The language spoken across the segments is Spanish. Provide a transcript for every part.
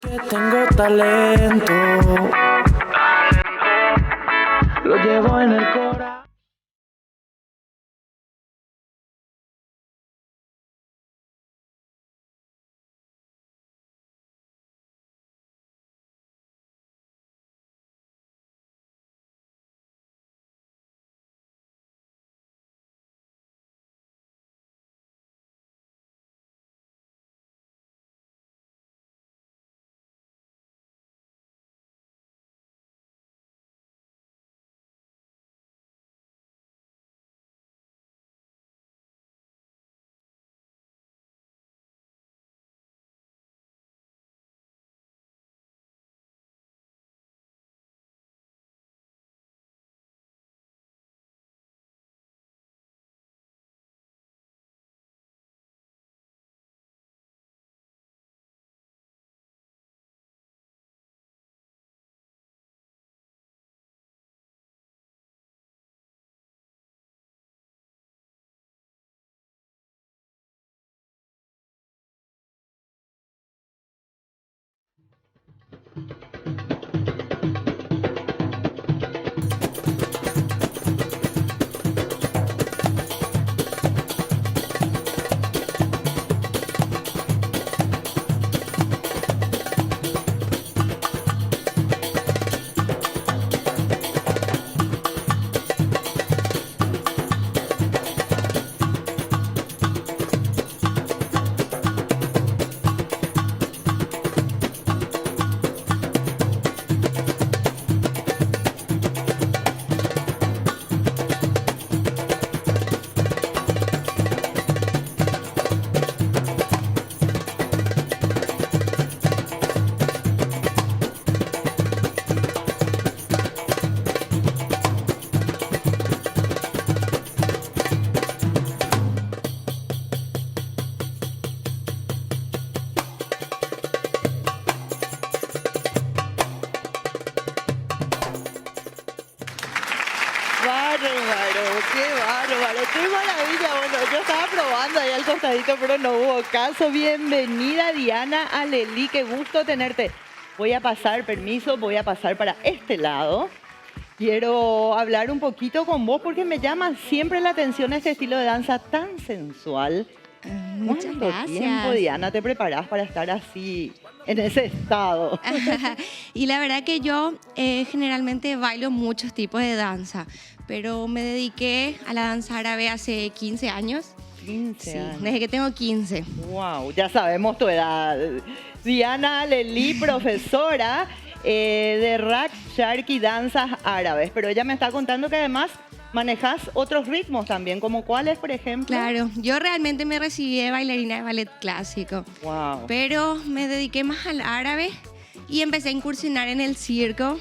Que tengo talento, lo llevo en el corazón. Bárbaro, qué bárbaro, qué maravilla. Bueno, yo estaba probando ahí al costadito, pero no hubo caso. Bienvenida, Diana Alelí, qué gusto tenerte. Voy a pasar, permiso, voy a pasar para este lado. Quiero hablar un poquito con vos porque me llama siempre la atención este estilo de danza tan sensual. Muchas ¿Cuánto gracias. tiempo, Diana, te preparás para estar así, en ese estado? Y la verdad que yo generalmente bailo muchos tipos de danza, pero me dediqué a la danza árabe hace 15 años. 15 Sí, años. desde que tengo 15. Wow, ya sabemos tu edad. Diana Alelí, profesora de Raqs, Shark y danzas árabes. Pero ella me está contando que además manejas otros ritmos también, como cuáles, por ejemplo. Claro, yo realmente me recibí de bailarina de ballet clásico, Wow. pero me dediqué más al árabe y empecé a incursionar en el circo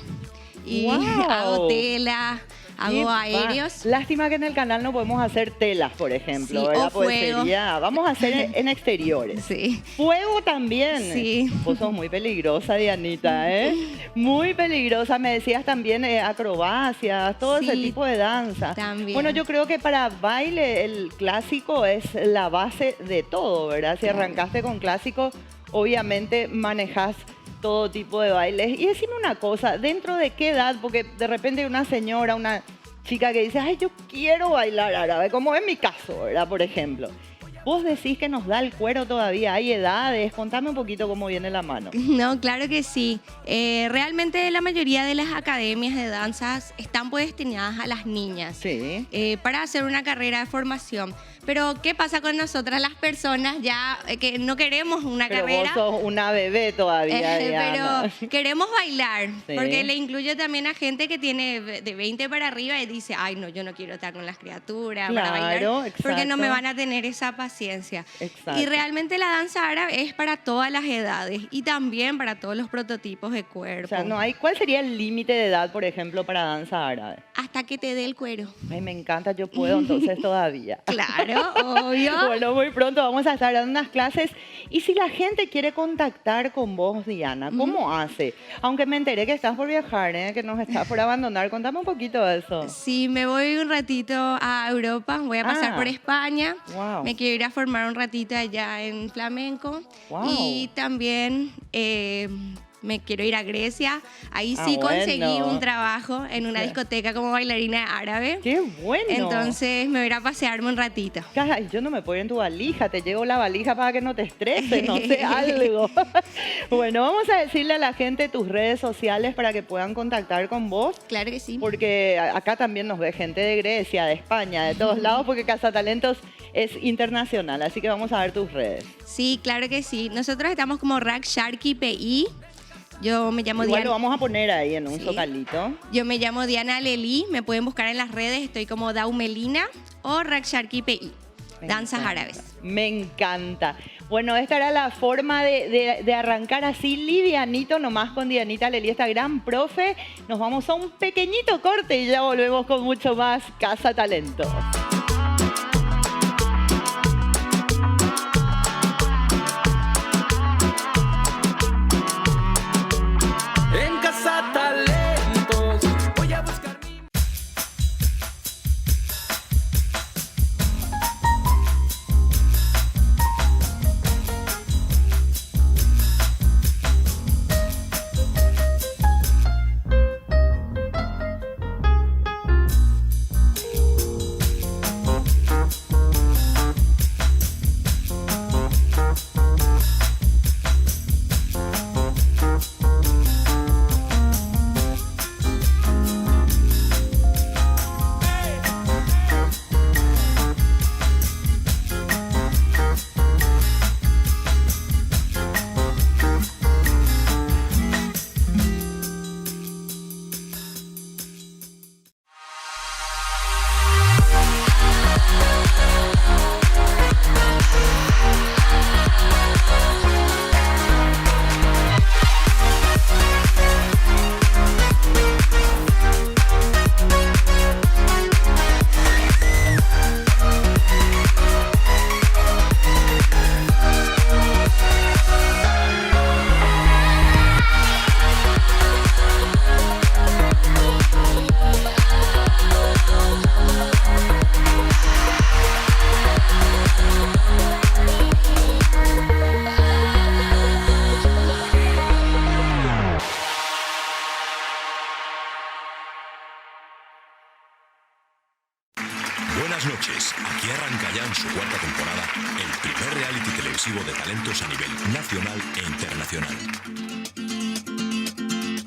y Wow. hago tela, Qué hago aéreos. Lástima que en el canal no podemos hacer telas, por ejemplo, Sí, ¿verdad? o Pues fuego. vamos a hacer en exteriores. Sí. Fuego también. Sí. Vos sos muy peligrosa, Dianita, ¿eh? Muy peligrosa. Me decías también acrobacias, todo ese Sí, tipo de danza. también. Bueno, yo creo que para baile el clásico es la base de todo, ¿verdad? Si Claro. arrancaste con clásico, obviamente manejas todo tipo de bailes. Y decime una cosa, ¿dentro de qué edad? Porque de repente hay una señora, una chica que dice, ay, yo quiero bailar árabe, como en mi caso, ¿verdad? Por ejemplo. Vos decís que nos da el cuero todavía, hay edades, contame un poquito cómo viene la mano. No, claro que sí. Realmente la mayoría de las academias de danzas están pues destinadas a las niñas Sí. para hacer una carrera de formación. Pero ¿qué pasa con nosotras las personas ya que no queremos una Pero carrera? vos sos una bebé todavía, Diana. Pero queremos bailar, Sí. porque le incluyo también a gente que tiene de 20 para arriba y dice, ay no, yo no quiero estar con las criaturas para Claro, bailar, porque no me exacto. van a tener esa paciencia. Exacto. Y realmente la danza árabe es para todas las edades y también para todos los prototipos de cuerpo. O sea, no hay, ¿cuál sería el límite de edad, por ejemplo, para danza árabe? Hasta que te dé el cuero. Ay, me encanta, yo puedo entonces todavía. Claro. Claro, obvio. Bueno, muy pronto vamos a estar dando unas clases. Y si la gente quiere contactar con vos, Diana, ¿cómo hace? Aunque me enteré que estás por viajar, que nos estás por abandonar. Contame un poquito de eso. Sí, me voy un ratito a Europa, voy a pasar por España. Wow. Me quiero ir a formar un ratito allá en flamenco. Wow. Y también me quiero ir a Grecia. Ahí sí conseguí bueno. un trabajo en una discoteca como bailarina árabe. ¡Qué bueno! Entonces me voy a ir a pasearme un ratito. Caray, yo no me puedo ir en tu valija, te llevo la valija para que no te estreses, no sé, algo. Bueno, vamos a decirle a la gente tus redes sociales para que puedan contactar con vos. Claro que sí. Porque acá también nos ve gente de Grecia, de España, de todos lados, porque Cazatalentos es internacional. Así que vamos a ver tus redes. Sí, claro que sí. Nosotros estamos como Rack Sharky PI. Yo me llamo Igual Diana. lo vamos a poner ahí en un Sí. zocalito. Yo me llamo Diana Lelí. Me pueden buscar en las redes. Estoy como Daumelina o Rack Sharky PI. Danzas árabes. Me encanta. Bueno, esta era la forma de arrancar así livianito nomás con Dianita Lelí, esta gran profe. Nos vamos a un pequeñito corte y ya volvemos con mucho más Cazatalentos. En Cazatalentos voy a buscar mi... Buenas noches, aquí arranca ya en su cuarta temporada el primer reality televisivo de talentos a nivel nacional e internacional.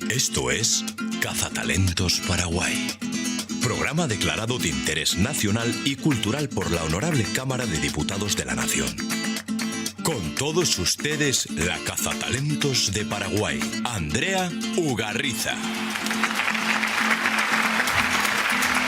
Esto es Cazatalentos Paraguay. Programa declarado de interés nacional y cultural por la Honorable Cámara de Diputados de la Nación. Con todos ustedes, la Cazatalentos de Paraguay, Andrea Ugarriza.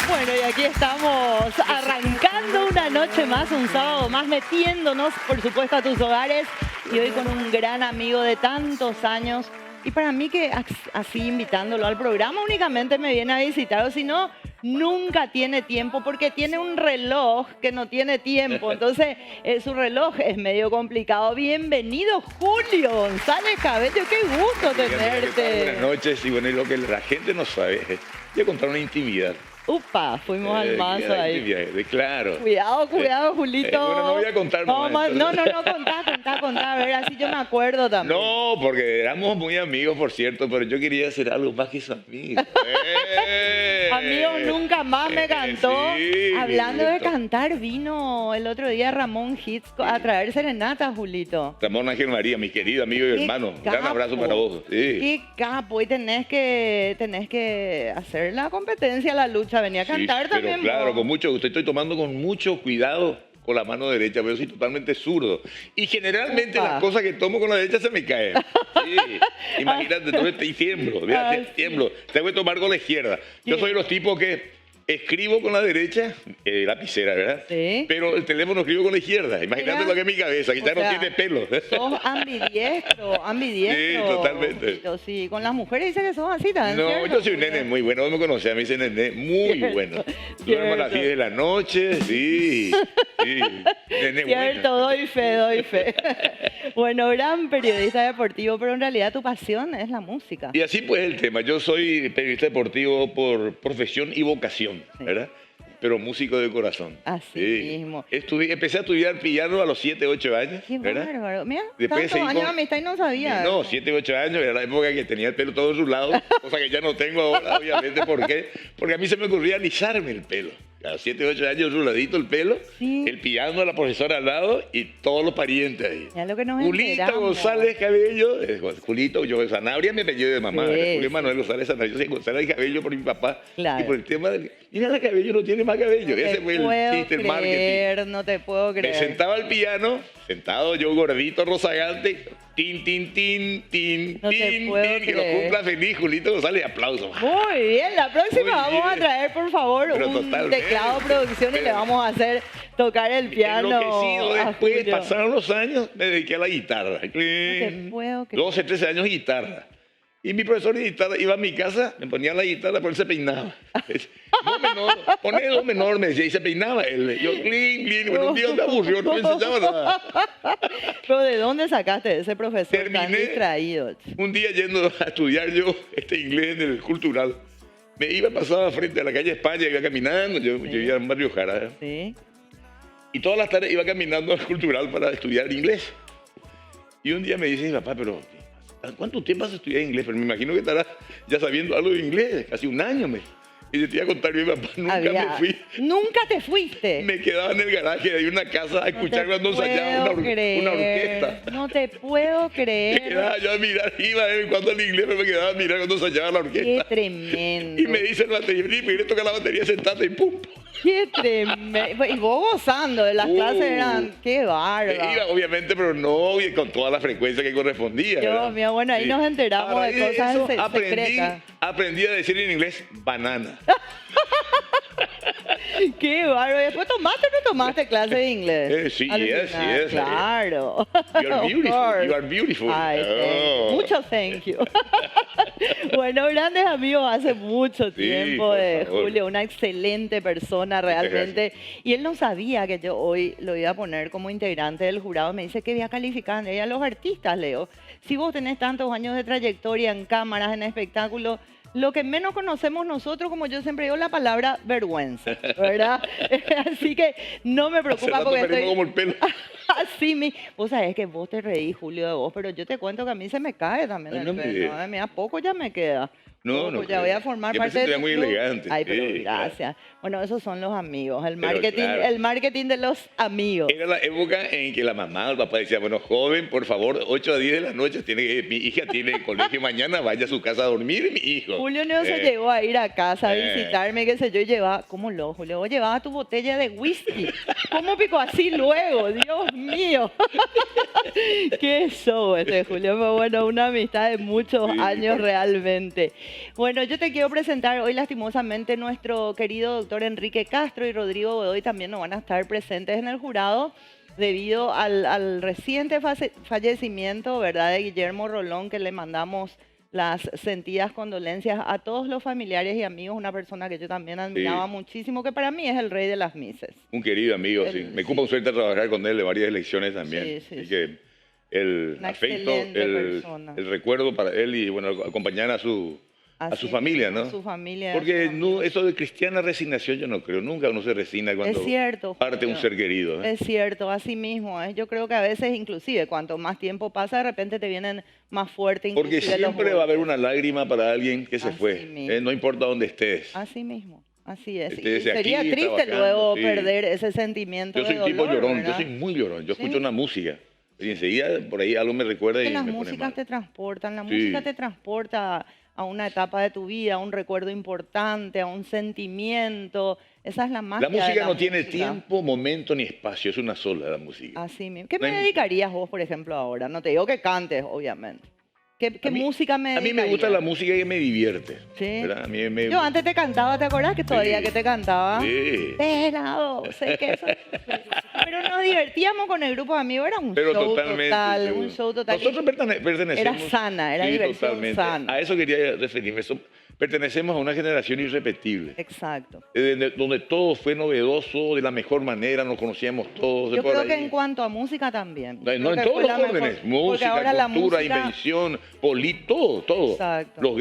Bueno, y aquí estamos arrancando una noche más, un sábado más, metiéndonos, por supuesto, a tus hogares. Y hoy con un gran amigo de tantos años. Y para mí que así invitándolo al programa únicamente me viene a visitar, o si no, nunca tiene tiempo porque tiene un reloj que no tiene tiempo. Entonces, su reloj es medio complicado. Bienvenido, Julio González Cabello. Qué gusto tenerte. Buenas noches. Y bueno, y lo que la gente no sabe, voy a contar una intimidad. Upa, fuimos al mazo ahí. Claro. Cuidado, Julito. Bueno, no voy a contar más. No, contá, a ver, así yo me acuerdo también. No, porque éramos muy amigos, por cierto, pero yo quería hacer algo más que su amigo. Amigos nunca más me cantó. Sí, Hablando de Julito. cantar, vino el otro día Ramón Hits a traer serenata, Julito. Ramón Ángel María, mi querido amigo y Qué hermano. Un capo. gran abrazo para vos. Sí. Qué capo, y tenés que hacer la competencia, la lucha, venía a cantar Sí, también. pero claro, vos. con mucho gusto. Estoy tomando con mucho cuidado con la mano derecha, pero soy totalmente zurdo. Y generalmente Upa. las cosas que tomo con la derecha se me caen. Sí. Imagínate, entonces tiemblo. Mira, Ay, sí. tiemblo. Tengo que tomar con la izquierda. Yo ¿Qué? soy de los tipos que Escribo con la derecha, lapicera, ¿verdad? Sí. Pero el teléfono escribo con la izquierda. Imagínate Mira. lo que es mi cabeza, que O ya sea, no tiene pelo. Sos ambidiestro, ambidiestro. Sí, totalmente. Julito, sí. Con las mujeres dicen que sos así también. No, ¿cierto, yo soy un Julio? nene muy bueno, vos me conocés, a mí ese nene muy Cierto, bueno. Duermo a las cierto. 10 de la noche, sí, sí, nene Cierto, bueno. doy fe, doy fe. Bueno, gran periodista deportivo, pero en realidad tu pasión es la música. Y así pues el tema, yo soy periodista deportivo por profesión y vocación, Sí. ¿verdad? Pero músico de corazón. Así mismo. Empecé a estudiar piano a los 7, 8 años, Qué ¿verdad? bárbaro. Mira, Después tantos seguí años de con- amistad y no sabía. No, 7, 8 años, era la época que tenía el pelo todo en su lado, cosa que ya no tengo ahora, obviamente. ¿Por qué? Porque a mí se me ocurría alisarme el pelo. A los 7, 8 años, ruladito el pelo, Sí. el piano, la profesora al lado y todos los parientes ahí. Ya lo que nos Julita enteramos. González Cabello, Julito, yo Sanabria, mi apellido de mamá, Sí, Julio sí. Manuel González Sanabria, yo soy González Cabello por mi papá. Claro. Y por el tema del. Mira, la Cabello no tiene más cabello. No Ese te fue el puedo chiste, el marketing. creer, no te puedo Me creer. sentaba al piano, sentado yo gordito, rozagante, tin, tin, tin, tin, No te tin, puedo tin, que lo creer. cumpla feliz, Julito González, aplausos. Muy bien, la próxima Muy vamos a bien. traer, por favor, Pero un totalmente. teclado producción y le Pero- vamos a hacer tocar el piano. Enloquecido a después, Julio. pasaron los años, me dediqué a la guitarra. No te puedo creer. 12, 13 años guitarra. Y mi profesor de guitarra iba a mi casa, me ponía la guitarra, pero él se peinaba. Do menor, poné do menor, me decía, y se peinaba él. Yo, clink, clink, bueno, un día me aburrió, no me enseñaba nada. Pero ¿de dónde sacaste ese profesor tan Terminé. distraído? Un día yendo a estudiar yo inglés en el cultural, me iba pasaba frente a la calle España, iba caminando, yo vivía en Barrio Jara, Sí. y todas las tardes iba caminando al cultural para estudiar inglés. Y un día me dice mi papá, pero ¿cuánto tiempo vas a estudiar inglés? Pero me imagino que estarás ya sabiendo algo de inglés, casi un año. Y yo te iba a contar, mi papá, nunca me fui. Nunca te fuiste. Me quedaba en el garaje de una casa a escuchar cuando ensayaba una orquesta. No te puedo Me creer. quedaba yo a mirar, iba a ver cuando el inglés, pero me quedaba a mirar cuando ensayaba la Qué orquesta. tremendo. Y me dice el batería, me tocar la batería sentada y pum. Qué tremendo. Y vos gozando de las clases eran. Qué Iba, bárbaro. obviamente, pero no y con toda la frecuencia que correspondía. Dios ¿verdad? mío, bueno, ahí nos enteramos A de raíz cosas eso, secretas. aprendí a decir en inglés banana. Qué bárbaro. ¿Después tomaste o no tomaste clase de inglés? Sí, Al yes, final, yes. Claro. You are Of beautiful. course. You are beautiful. Ay, thank you. Oh. Mucho thank you. Bueno, grandes amigos hace mucho tiempo por de favor. Julio, una excelente persona realmente. Y él no sabía que yo hoy lo iba a poner como integrante del jurado. Me dice que voy a calificar a los artistas, Leo. Si vos tenés tantos años de trayectoria en cámaras, en espectáculos, lo que menos conocemos nosotros, como yo siempre digo, la palabra vergüenza, ¿verdad? Así que no me Hace preocupa rato porque perdimos estoy... como el pelo. Así mi... Vos sabés que vos te reís, Julio, de vos, pero yo te cuento que a mí se me cae también Ay, el no me pelo. digas. Ay, mira, poco ya me queda. No, Poco, no ya creo. voy a formar Yo parte pensé que de era tu muy club. elegante. Ay, pero Sí, gracias. Bueno, esos son los amigos, el Pero marketing, claro. el marketing de los amigos. Era la época en que la mamá o el papá decía, bueno, joven, por favor, 8 a 10 de la noche, mi hija tiene colegio mañana, vaya a su casa a dormir, mi hijo. Julio no se llegó a ir a casa a visitarme, qué sé yo, y llevaba, ¿cómo lo, Julio? Vos llevabas tu botella de whisky. ¿Cómo picó así luego? Dios mío. Qué show este, Julio. Pero bueno, una amistad de muchos Sí, años por- realmente. Bueno, yo te quiero presentar hoy lastimosamente nuestro querido doctor Enrique Castro y Rodrigo Godoy también no van a estar presentes en el jurado debido al reciente fallecimiento, ¿verdad?, de Guillermo Rolón, que le mandamos las sentidas condolencias a todos los familiares y amigos, una persona que yo también admiraba muchísimo, que para mí es el rey de las mises. Un querido amigo, sí. Me ocupa un suerte trabajar con él de varias elecciones también. Sí, sí, Así que el Una afecto, excelente persona. el recuerdo para él y bueno, acompañar a su familia, ¿no? A su familia. Porque a su no, eso de cristiana resignación yo no creo, nunca uno se resigna cuando Es cierto, parte un Julio. ser querido. ¿eh? Es cierto, así mismo. Yo creo que a veces, inclusive, cuanto más tiempo pasa, de repente te vienen más fuertes. Porque inclusive los siempre va a haber golpes. una lágrima para alguien que se Así fue, mismo. no importa dónde estés. Así mismo, así es. Estés Y aquí sería triste trabajando, luego sí. perder ese sentimiento Yo soy de tipo dolor, llorón, ¿verdad? yo soy muy llorón. Yo Sí. escucho una música y enseguida por ahí algo me recuerda y Que las me pone músicas mal. te transportan, la Sí. música te transporta a una etapa de tu vida, a un recuerdo importante, a un sentimiento. Esa es la magia La de música la no tiene música. tiempo, momento ni espacio, es una sola la música. Así mismo. ¿Qué No me hay- dedicarías vos, por ejemplo, ahora? No te digo que cantes, obviamente. ¿Qué A mí- música me A mí me gusta dedicarías? la música que me divierte. Sí. ¿Verdad? A mí me... Yo antes te cantaba, ¿te acordás que todavía Sí. que te cantaba? Sí. Pelado, sé que eso. Pero nos divertíamos con el grupo de amigos, era un Pero show totalmente. total, seguro. un show total. Nosotros pertenecemos. Era sana, era sí, diversión totalmente. sana. A eso quería referirme. Pertenecemos a una generación irrepetible. Exacto. Donde todo fue novedoso, de la mejor manera, nos conocíamos todos. de Yo por creo ahí. que en cuanto a música también. No, Creo en que todos fue los la mejor, órdenes, porque música, ahora la cultura, música- invención, todo. Exacto. Los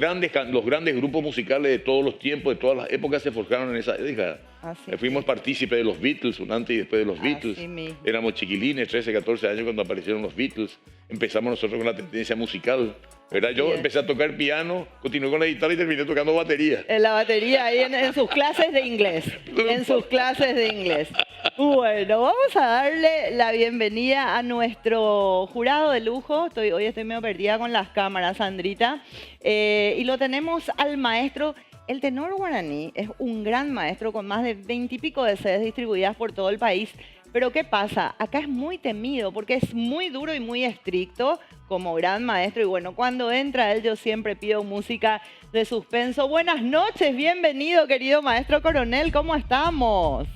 grandes grupos musicales de todos los tiempos, de todas las épocas se forjaron en esa década. Así Fuimos partícipes de los Beatles, un antes y después de los Así Beatles. mismo. Éramos chiquilines, 13, 14 años cuando aparecieron los Beatles. Empezamos nosotros con la tendencia musical. ¿Verdad? Yo Bien. empecé a tocar piano, continué con la guitarra y terminé tocando batería. En la batería, ahí en sus clases de inglés. En sus clases de inglés. Bueno, vamos a darle la bienvenida a nuestro jurado de lujo. Hoy estoy medio perdida con las cámaras, Sandrita. Y lo tenemos al maestro. El tenor guaraní es un gran maestro con más de 20 y pico de sedes distribuidas por todo el país. Pero ¿qué pasa? Acá es muy temido porque es muy duro y muy estricto como gran maestro. Y bueno, cuando entra él yo siempre pido música de suspenso. Buenas noches, bienvenido querido maestro Coronel, ¿cómo estamos?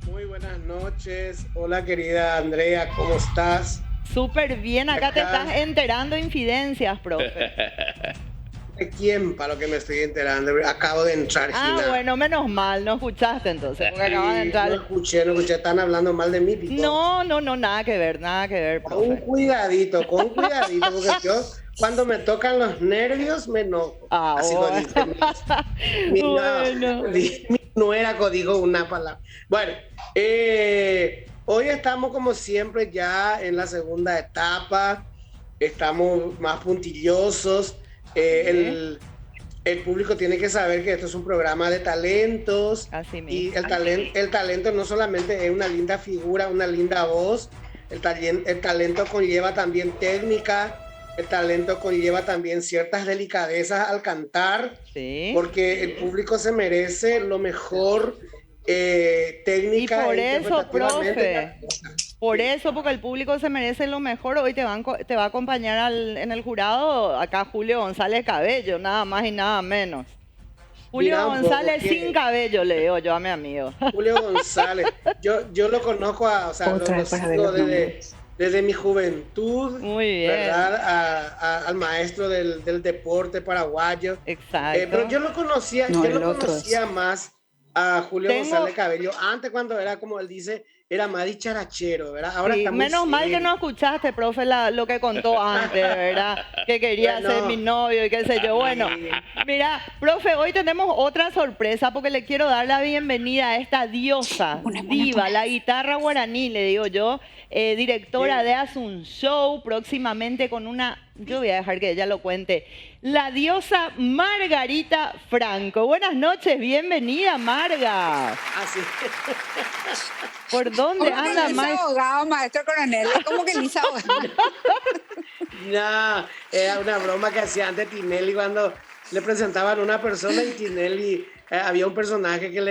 Muy buenas noches. Hola querida Andrea, ¿cómo estás? Súper bien, acá te Acá. estás enterando infidencias, profe. ¿De quién? Para lo que me estoy enterando. Acabo de entrar, Ah, Gina. bueno, menos mal, no escuchaste entonces, porque acabas de Sí, entrar. no escuché. Están hablando mal de mí, Pico. No, nada que ver, Con profe. cuidadito, porque yo cuando me tocan los nervios me enojo. Ah, Así bueno. lo dice Bueno. mi nuera dijo una palabra. Bueno, hoy estamos como siempre ya en la segunda etapa. Estamos más puntillosos. El público tiene que saber que esto es un programa de talentos. Así Y mismo. el talento no solamente es una linda figura, una linda voz. El talento conlleva también técnica. El talento conlleva también ciertas delicadezas al cantar. Sí. Porque el público se merece lo mejor técnica. Y por e eso, interpretativamente. Por eso, porque el público se merece lo mejor, hoy te va a acompañar en el jurado acá Julio González Cabello, nada más y nada menos. Julio Mira un poco, González ¿quién? sin cabello, le digo yo a mi amigo. Julio González. Yo lo conozco, Otra lo vez para ver sigo los nombres. desde mi juventud, Muy bien. ¿verdad? Al maestro del deporte paraguayo. Exacto. Pero yo lo conocía, No, yo el lo otro conocía más a Julio Tengo- González Cabello. Antes cuando era, como él dice, era más dicharachero, ¿verdad? Ahora Sí, está muy menos mal que serio. no escuchaste, profe, lo que contó antes, ¿verdad? Que quería Bueno. ser mi novio y qué sé yo. Bueno, mira, profe, hoy tenemos otra sorpresa porque le quiero dar la bienvenida a esta diosa, diva, la guitarra guaraní, le digo yo, directora de Haz un Show, próximamente con una, yo voy a dejar que ella lo cuente, la diosa Margarita Franco. Buenas noches, bienvenida, Marga. Así. ¿Por dónde ¿Cómo que anda, Lisa Marga? abogado, maestro coronel? ¿Cómo que Lisa abogado? No, era una broma que hacía antes Tinelli cuando le presentaban a una persona y Tinelli había un personaje que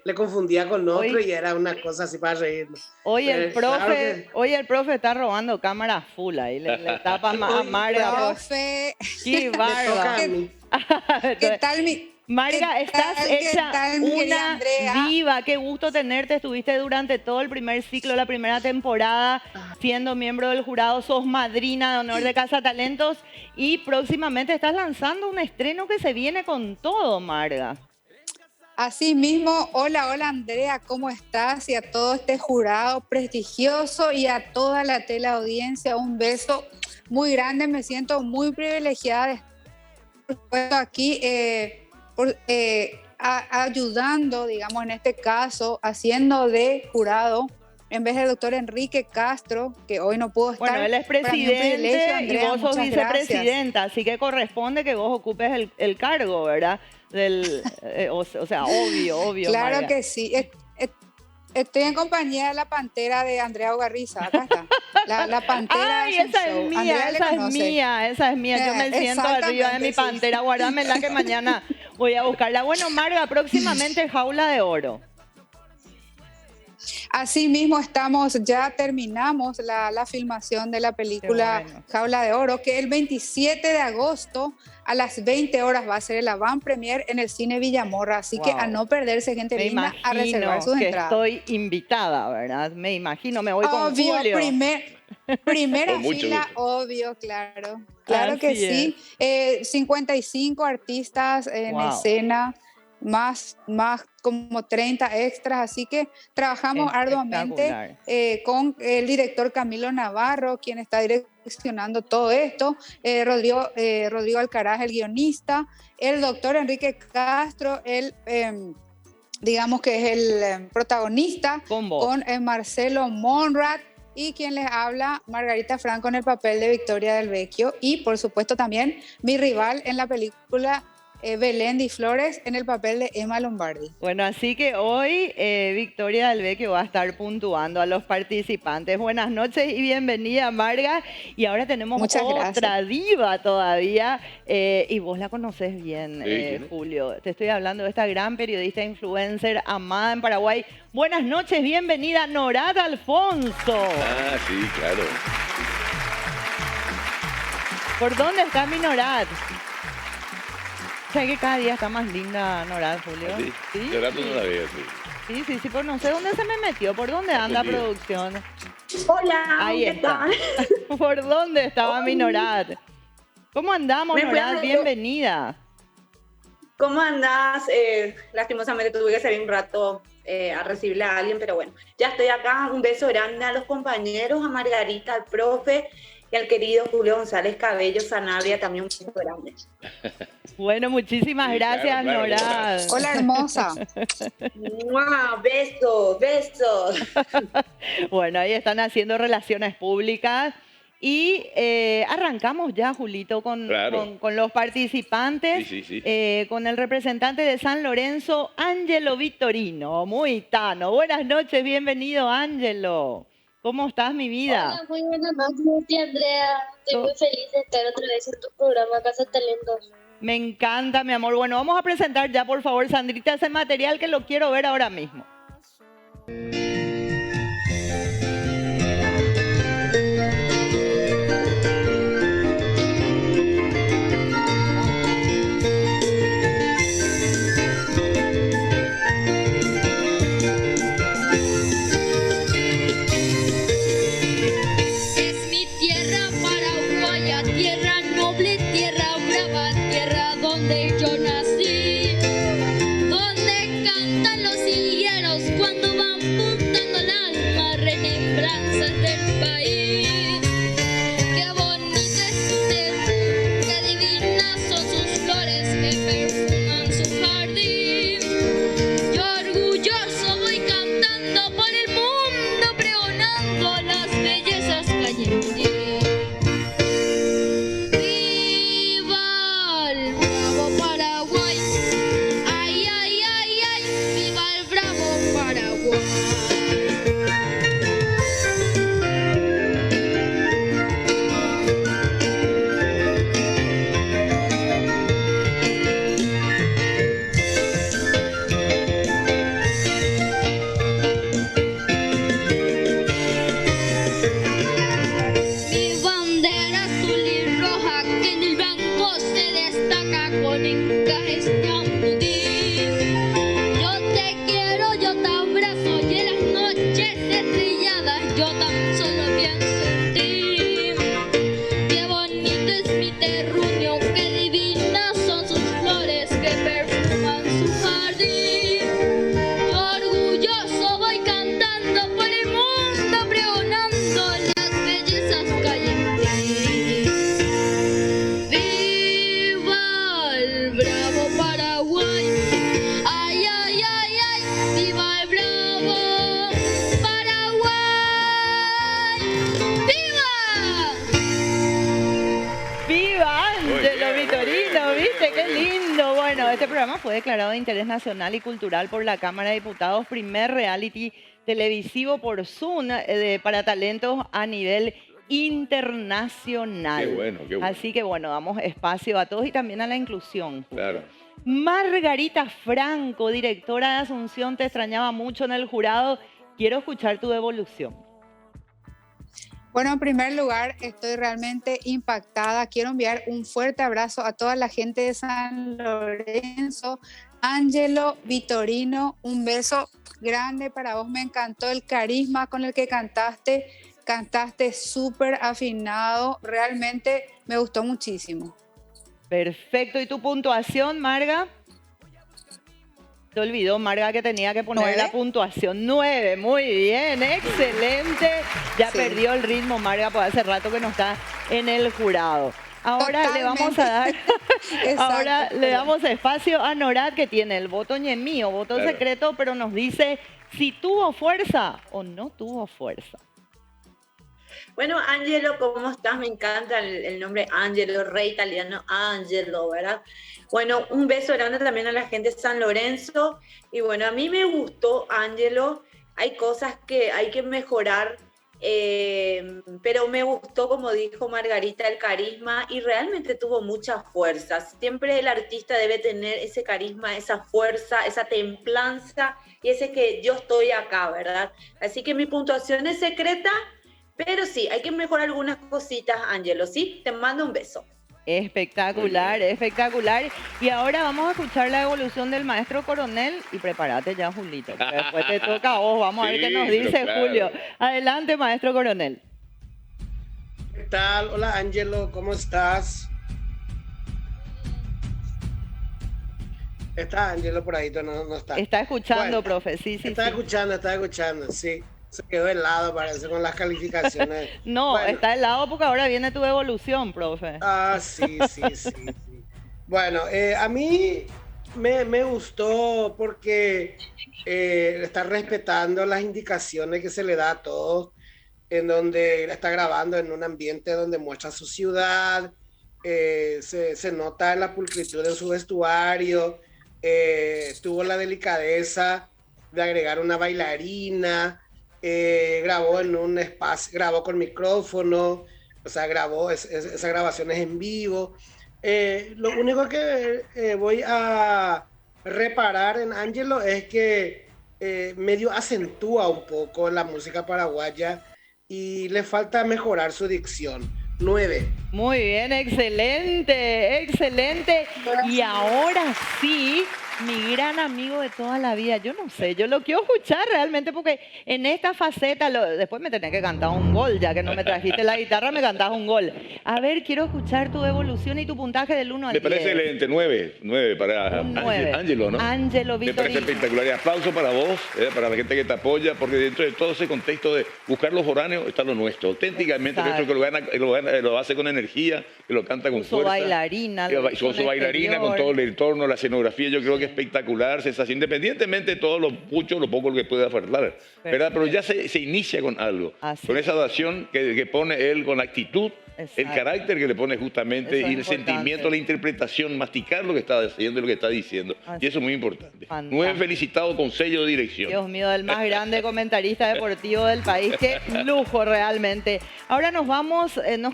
le confundía con otro Oye. y era una cosa así para reírnos. Hoy el Claro profe, que- hoy el profe está robando cámaras full ahí, le tapa a Marga. Profe, Qué Me toca a bárbaro. mí. ¿qué tal mi...? Marga, ¿Qué estás tal, qué hecha tal, mi querida una Andrea? diva. Qué gusto tenerte. Estuviste durante todo el primer ciclo, la primera temporada, siendo miembro del jurado. Sos madrina de honor de Casa Talentos y próximamente estás lanzando un estreno que se viene con todo, Marga. Así mismo, hola Andrea, ¿cómo estás? Y a todo este jurado prestigioso y a toda la teleaudiencia, un beso muy grande. Me siento muy privilegiada de estar aquí ayudando, digamos, en este caso, haciendo de jurado en vez del doctor Enrique Castro, que hoy no pudo estar. Bueno, él es Para mí un privilegio, presidente y Andrea, vos sos muchas gracias. vicepresidenta, así que corresponde que vos ocupes el cargo, ¿verdad? O sea, obvio. Claro Marga. que sí. Estoy en compañía de la pantera de Andrea Ugarriza. Acá está. La pantera. Ay, es un esa es show. mía, Andrea le esa es conoce. mía, esa es mía. Yo me siento Exactamente, arriba de mi sí. pantera. Guárdamela que mañana voy a buscarla. Bueno, Marga, próximamente Jaula de Oro. Asimismo, ya terminamos la filmación de la película bueno. Jaula de Oro, que el 27 de agosto a las 20 horas va a ser el avant premier en el Cine Villamorra. Así que a Wow. no perderse, gente Me linda, a reservar sus que entradas. estoy invitada, ¿verdad? Me imagino, me voy con Obvio, Julio. primera Con mucho fila, gusto. obvio, claro. Claro que Así sí. 55 artistas en Wow. escena, más como 30 extras, así que trabajamos arduamente Espectacular. con el director Camilo Navarro, quien está direccionando todo esto, Rodrigo Alcaraz, el guionista, el doctor Enrique Castro, digamos que es el protagonista, Con vos. con Marcelo Monrad, y quien les habla, Margarita Franco, en el papel de Victoria del Vecchio, y por supuesto también mi rival en la película, Belén Di Flores, en el papel de Emma Lombardi. Bueno, así que hoy Victoria del Vecchio va a estar puntuando a los participantes. Buenas noches y bienvenida, Marga. Y ahora tenemos Muchas otra diva todavía, y vos la conocés bien, Sí, ¿quién es? Julio. Te estoy hablando de esta gran periodista influencer amada en Paraguay. Buenas noches, bienvenida, Norad Alfonso. Ah, sí, claro. ¿Por dónde está mi Norad? ¿Sabes que cada día está más linda Norad, Julio? ¿Ah, sí? ¿Sí? Yo rato no la veo, sí. Sí, pero no sé dónde se me metió. ¿Por dónde anda Escondida. producción? Hola, Ahí ¿qué está. tal? ¿Por dónde estaba mi Norad? ¿Cómo andamos, Me fui Norad? a- Bienvenida. ¿Cómo andás? Lastimosamente tuve que salir un rato a recibirle a alguien, pero bueno, ya estoy acá. Un beso grande a los compañeros, a Margarita, al profe y al querido Julio González Cabello Sanabria, también un beso grande. Bueno, muchísimas Sí, gracias, claro, Norad. Hola, hermosa. ¡Mua! Besos, besos. Bueno, ahí están haciendo relaciones públicas. Y arrancamos ya, Julito, con los participantes. Sí. Con el representante de San Lorenzo, Ángelo Vittorino. Muy tano. Buenas noches, bienvenido, Ángelo. ¿Cómo estás, mi vida? Hola, muy buenas noches, tía Andrea. Estoy muy feliz de estar otra vez en tu programa Casa Talentos. Me encanta, mi amor. Bueno, vamos a presentar ya, por favor, Sandrita, ese material que lo quiero ver ahora mismo. Es mi tierra paraguaya, tierra noble, tierra brava, tierra donde yo nací, donde cantan los higueros cuando van puntando el alma, remembranzas del país. Qué bonito es su tierra, qué divinas son sus flores que perfuman su jardín. Yo orgulloso voy cantando por el mundo, pregonando las bellezas que hay en ti. ¡Viva el bravo Paraguay! ¡Ay, ay, ay, ay! ¡Viva el bravo Paraguay! Mi bandera azul y roja que en el blanco se destaca con encajes de ampudín. Yo te quiero, yo te abrazo y en las noches estrelladas yo tan solo pienso en ti. Qué bonito es mi terruño, qué divinas son sus flores que perfuman su jardín. Yo orgulloso voy cantando por el mundo, pregonando las bellezas que hay en ti. ¡Viva el bravo Paraguay! ¡Ay, ay, ay, ay! ¡Viva el bravo Paraguay! ¡Viva! ¡Viva Muy Ángelo bien, Vittorino! muy bien, ¿Viste? muy ¡Qué bien. lindo! Bueno, este programa fue declarado de interés nacional y cultural por la Cámara de Diputados, primer reality televisivo por Zoom para talentos a nivel internacional. Qué bueno. Así que bueno, damos espacio a todos y también a la inclusión. Claro. Margarita Franco, directora de Asunción, te extrañaba mucho en el jurado Quiero escuchar tu evolución. Bueno, en primer lugar, estoy realmente impactada. Quiero enviar un fuerte abrazo a toda la gente de San Lorenzo. Ángelo, Vitorino, un beso grande para vos. Me encantó el carisma con el que cantaste. Cantaste súper afinado. Realmente me gustó muchísimo. Perfecto. ¿Y tu puntuación, Marga? Se olvidó, Marga, que tenía que poner 9. la puntuación. 9, muy bien, excelente. Ya Sí. perdió el ritmo, Marga, pues hace rato que no está en el jurado. Ahora le vamos a dar, ahora Exacto, le damos espacio a Norad, que tiene el voto ñemío, voto Claro. secreto, pero nos dice si tuvo fuerza o no tuvo fuerza. Bueno, Angelo, ¿cómo estás? Me encanta el nombre Angelo, rey italiano Angelo, ¿verdad? Bueno, un beso grande también a la gente de San Lorenzo. Y bueno, a mí me gustó, Angelo. Hay cosas que hay que mejorar, pero me gustó, como dijo Margarita, el carisma y realmente tuvo mucha fuerza. Siempre el artista debe tener ese carisma, esa fuerza, esa templanza y ese que yo estoy acá, ¿verdad? Así que mi puntuación es secreta. Pero sí, hay que mejorar algunas cositas, Ángelo, ¿sí? Te mando un beso. Espectacular, espectacular. Y ahora vamos a escuchar la evolución del maestro Coronel. Y prepárate ya, Julito, porque después te toca a vos. Vamos a ver Sí, qué nos pero dice claro. Julio. Adelante, maestro Coronel. ¿Qué tal? Hola, Ángelo, ¿cómo estás? ¿Está Ángelo por ahí? No está. Está escuchando, Bueno, profe. Sí, sí, Está sí. escuchando, sí. Se quedó helado, parece, con las calificaciones. No, Bueno. está helado porque ahora viene tu evolución, profe. Sí. Bueno, a mí me gustó porque está respetando las indicaciones que se le da a todos, en donde está grabando en un ambiente donde muestra su ciudad, se nota la pulcritud en su vestuario, tuvo la delicadeza de agregar una bailarina, grabó en un espacio, grabó con micrófono, o sea, grabó esa grabación es en vivo. Lo único que voy a reparar en Ángelo es que medio acentúa un poco la música paraguaya y le falta mejorar su dicción. 9. Muy bien, excelente, excelente. Y ahora sí, mi gran amigo de toda la vida, yo no sé, yo lo quiero escuchar realmente porque en esta faceta, después me tenés que cantar un gol, ya que no me trajiste la guitarra, me cantás un gol. A ver, quiero escuchar tu evolución y tu puntaje del 1 al 10. Me parece excelente, 9 para Un 9. Ángelo, ¿no? Ángelo Me parece Vitorino. espectacular. Y aplauso para vos, para la gente que te apoya, porque dentro de todo ese contexto de buscar los foráneos está lo nuestro. Auténticamente Exacto. nuestro que lo hace con energía, que lo canta con Puso fuerza. bailarina, Que lo hizo con su en bailarina, exterior. con todo el entorno, la escenografía, yo creo que es espectacular, sensación, independientemente de todo lo mucho o lo poco que pueda faltar, ¿verdad? Pero ya se inicia con algo, Así con es. esa adaptación que pone él, con la actitud, el Exacto. carácter que le pone justamente Eso y es el importante. sentimiento, la interpretación, masticar lo que está haciendo y lo que está diciendo. Así Y eso es muy importante. Fantástico. 9 felicitados con sello de dirección. Dios mío, el más grande comentarista deportivo del país. Qué lujo realmente. Ahora nos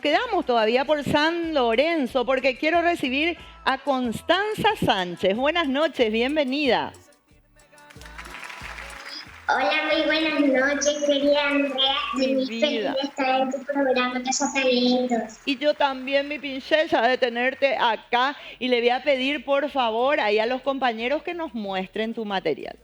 quedamos todavía por San Lorenzo porque quiero recibir a Constanza Sánchez. Buenas noches, bienvenida. Hola, muy buenas noches, querida Andrea. Mi Muy vida. feliz de estar en tu programa Cazatalentos. Y yo también, mi princesa, de tenerte acá. Y le voy a pedir, por favor, ahí a los compañeros que nos muestren tu material.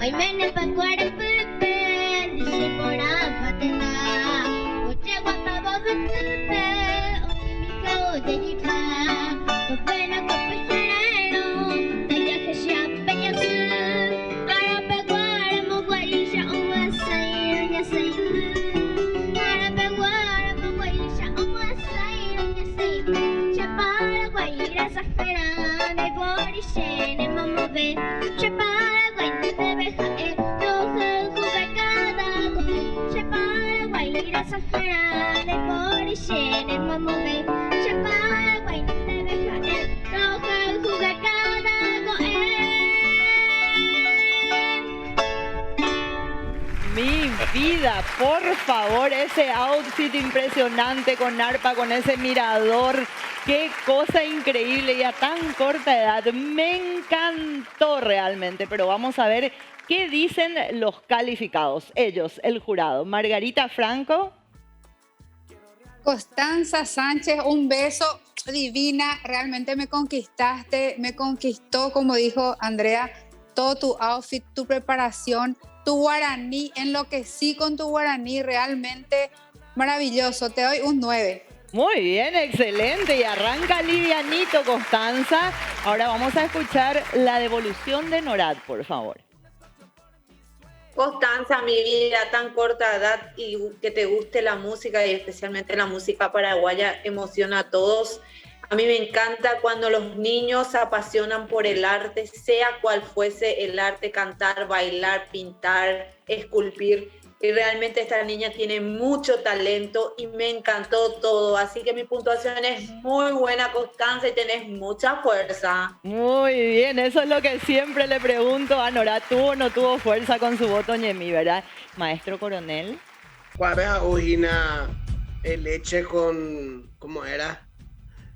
Hoy me ne pa cuare pepe, dice por apatena. Oche guapa vos pepe, o mi cao de jipa. Popena copucherero, taya que se apeña su. Para peguare mo guarisha un asairo ya sairu. Para peguare mo guarisha un asairo ya sairu. Chapara guaira safera, de borishene mamo ve. Chapara Sahara de Borishene, mamá me chapara, guay, te deja roja, jugar cada por favor, ese outfit impresionante con arpa, con ese mirador. Qué cosa increíble y a tan corta edad. Me encantó realmente, pero vamos a ver qué dicen los calificados. Ellos, el jurado. Margarita Franco. Constanza Sánchez, un beso, divina, realmente me conquistaste, me conquistó, como dijo Andrea, todo tu outfit, tu preparación, tu guaraní, enloquecí con tu guaraní, realmente maravilloso, te doy un 9. Muy bien, excelente. Y arranca livianito, Constanza. Ahora vamos a escuchar la devolución de Norad, por favor. Constanza, mi vida, tan corta edad y que te guste la música y especialmente la música paraguaya emociona a todos. A mí me encanta cuando los niños se apasionan por el arte, sea cual fuese el arte, cantar, bailar, pintar, esculpir. Y realmente esta niña tiene mucho talento y me encantó todo. Así que mi puntuación es muy buena, Constanza, y tenés mucha fuerza. Muy bien, eso es lo que siempre le pregunto a Nora. ¿Tuvo o no tuvo fuerza con su voto Ñemí, verdad? Maestro Coronel. ¿Cuál vez a Ujina leche con, ¿cómo era?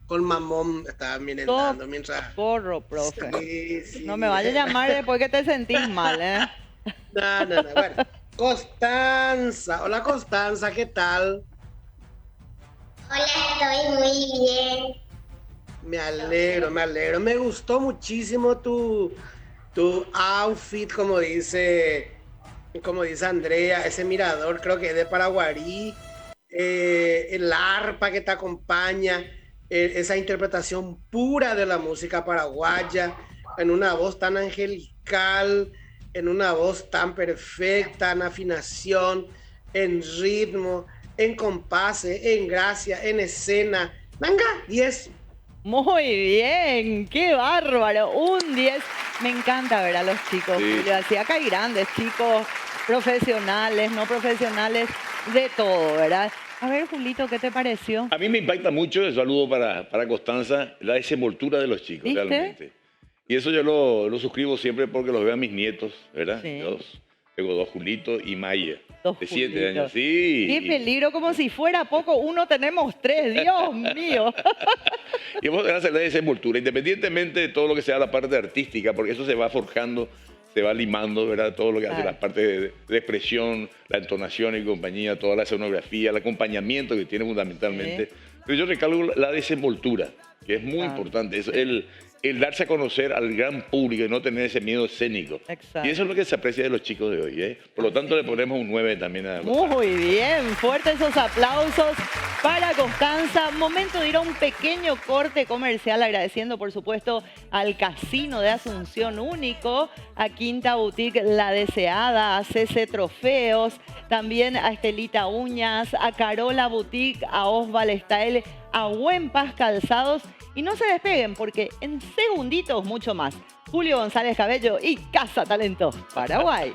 Con mamón estaba merendando mientras... Porro, profe. Sí. No me vayas a llamar después que te sentís mal, ¿eh? No. Bueno, Constanza. Hola, Constanza, ¿qué tal? Hola, estoy muy bien. Me alegro. Me gustó muchísimo tu outfit, como dice Andrea, ese mirador, creo que es de Paraguarí, el arpa que te acompaña, esa interpretación pura de la música paraguaya, en una voz tan angelical, en una voz tan perfecta, en afinación, en ritmo, en compase, en gracia, en escena. Venga, 10. Muy bien, qué bárbaro, un 10. Me encanta ver a los chicos, Sí. Julio. Así acá hay grandes chicos, profesionales, no profesionales, de todo, ¿verdad? A ver, Julito, ¿qué te pareció? A mí me impacta mucho, el saludo para Constanza, la desenvoltura de los chicos, ¿Viste? realmente. Y eso yo lo suscribo siempre porque los veo a mis nietos, ¿verdad? Sí. Tengo 2 Julitos y Maya, Dos de 7 Julitos. años. Sí. Qué peligro, como si fuera poco. Uno tenemos 3, Dios mío. Y vamos a hacer la desenvoltura, independientemente de todo lo que sea la parte artística, porque eso se va forjando, se va limando, ¿verdad? Todo lo que hace Claro. la parte de expresión, la entonación y compañía, toda la escenografía, el acompañamiento que tiene fundamentalmente. Sí. Pero yo recalco la desenvoltura, que es muy Claro. importante. Es el darse a conocer al gran público y no tener ese miedo escénico. Exacto. Y eso es lo que se aprecia de los chicos de hoy, ¿eh? Por lo tanto, le ponemos un 9 también a Muy bien, fuertes esos aplausos para Constanza. Momento de ir a un pequeño corte comercial, agradeciendo por supuesto al Casino de Asunción Único, a Quinta Boutique La Deseada, a CC Trofeos, también a Estelita Uñas, a Carola Boutique, a Osval Style, a Buen Paz Calzados. Y no se despeguen porque en segunditos mucho más. Julio González Cabello y Casa Talentos Paraguay.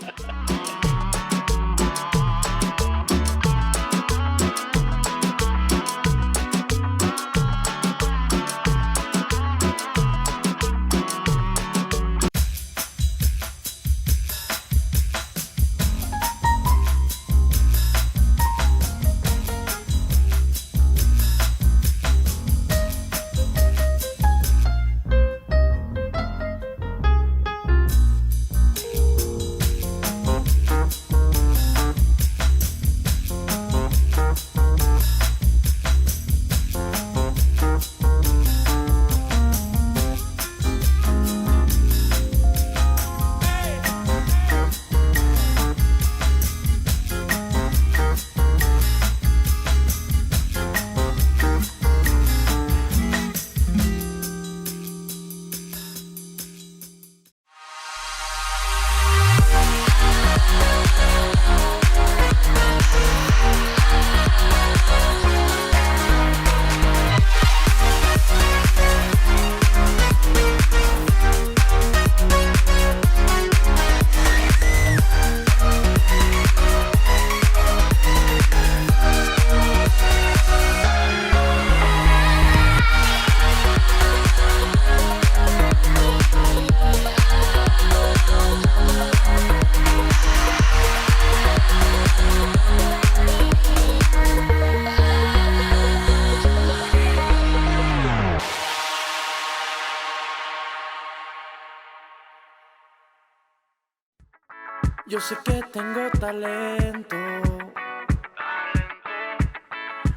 Yo sé que tengo talento.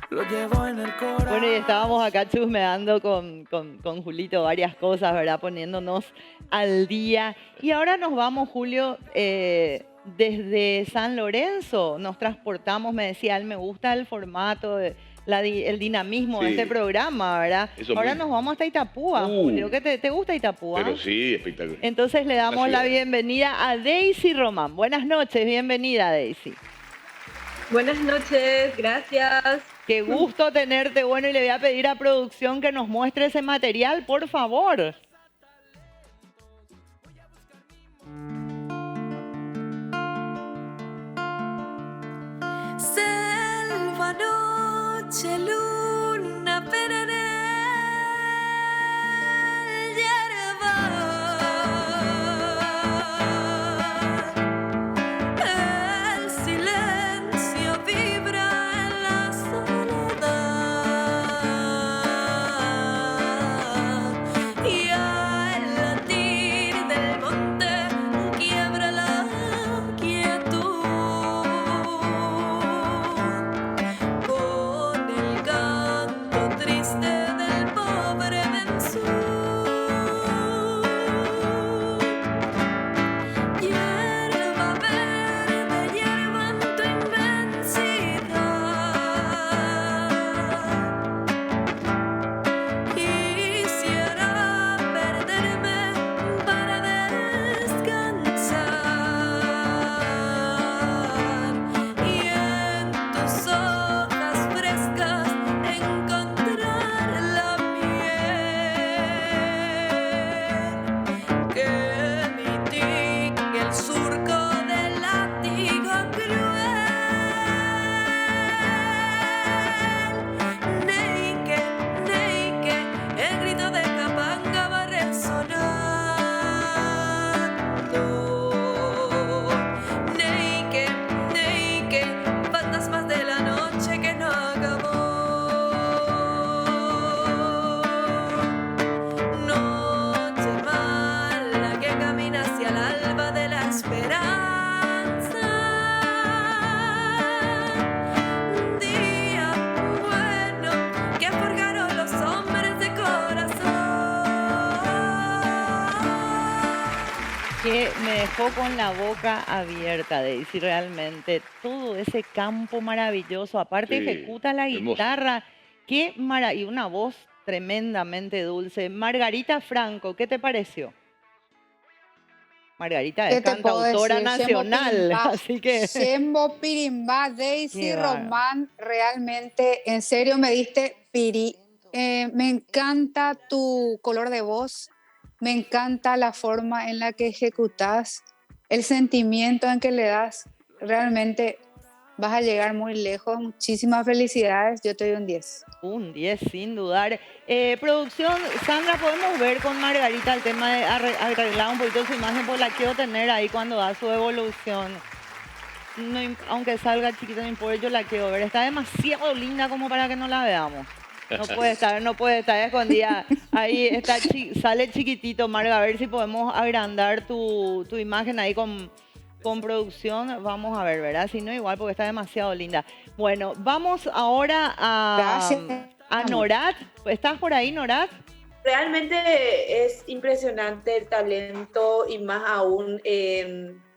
Lo llevo en el corazón. Bueno, y estábamos acá chusmeando con Julito varias cosas, ¿verdad? Poniéndonos al día. Y ahora nos vamos, Julio, desde San Lorenzo. Nos transportamos, me decía él, me gusta el formato, el dinamismo de este programa, ¿verdad? Ahora nos vamos hasta Itapúa, Julio. ¿Qué te gusta Itapúa? Pero sí, espectacular. Entonces le damos la bienvenida a Daisy Román. Buenas noches, bienvenida, Daisy. Buenas noches, gracias. Qué gusto tenerte. Bueno, y le voy a pedir a producción que nos muestre ese material, por favor. Selva, noche, luna, perenne, hierba. El silencio vibra en la soledad y al latir del monte quiebra la quietud. Con el canto triste del pobre mensú, hierba verde, hierba en tu inmensidad. Quisiera perderme para descansar y en tus hojas frescas encontrar la miel que mitigue el surco del látigo cruel. Neike, neike, el grito de Capanga va resonando. Neike, neike, fantasmas de la noche que no acabó. Noche mala que camina hacia el alba de la esperanza. Día bueno que forjaron los hombres de corazón. Que me dejó con la boca abierta, Daisy, realmente. Todo ese campo maravilloso. Aparte, Sí, ejecuta la hermoso. guitarra. Qué y una voz tremendamente dulce. Margarita Franco, ¿qué te pareció? Margarita ¿Qué es te puedo cantautora decir? nacional, así que... Shembo Pirimbá, Daisy Qué bárbaro. Román, realmente, en serio me diste piri. Me encanta tu color de voz, me encanta la forma en la que ejecutas, el sentimiento en que le das. Realmente vas a llegar muy lejos. Muchísimas felicidades, yo te doy un 10. Un 10, sin dudar. Producción, Sandra, podemos ver con Margarita el tema de arreglar un poquito su imagen, porque la quiero tener ahí cuando da su evolución. No, aunque salga chiquita, no importa, yo la quiero ver. Está demasiado linda como para que no la veamos. No puede estar escondida. Ahí está, sale chiquitito, Marga, a ver si podemos agrandar tu imagen ahí con producción. Vamos a ver, ¿verdad? Si no, igual, porque está demasiado linda. Bueno, vamos ahora a Norat. ¿Estás por ahí, Norat? Realmente es impresionante el talento y más aún